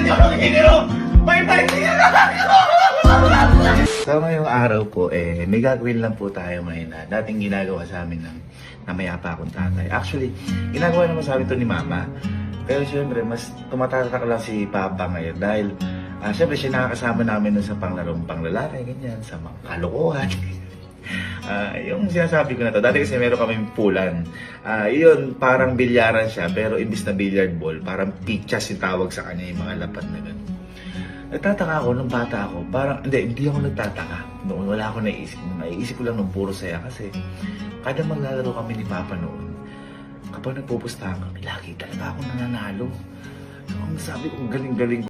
Hindi ako nakikiniro! May pahinga na ako! So ngayong araw po, may gagawin lang po tayo ngayon na dating ginagawa sa amin na mayapa akong tatay. Actually, ginagawa naman sa amin to ni Mama. Pero syempre, mas tumatatak lang si Papa ngayon dahil syempre siya nakakasama namin dun sa panglarong panglalaki, ganyan, sa mga kalokohan. Yung sinasabi ko na to, dati kasi meron kaming pulan. Yun, parang bilyaran siya, pero imbis na billiard ball, parang pitchas yung tawag sa kanya, yung mga lapad na gano'n. Nagtataka ako nung bata ako, parang, hindi ako nagtataka. Noon wala ako naisip. Naiisip ko lang nung puro saya kasi kada maglalaro kami ni Papa noon, kapag nagpupustahan kami, lagi talaga ako nananalo. So, ang sabi ko, galing-galing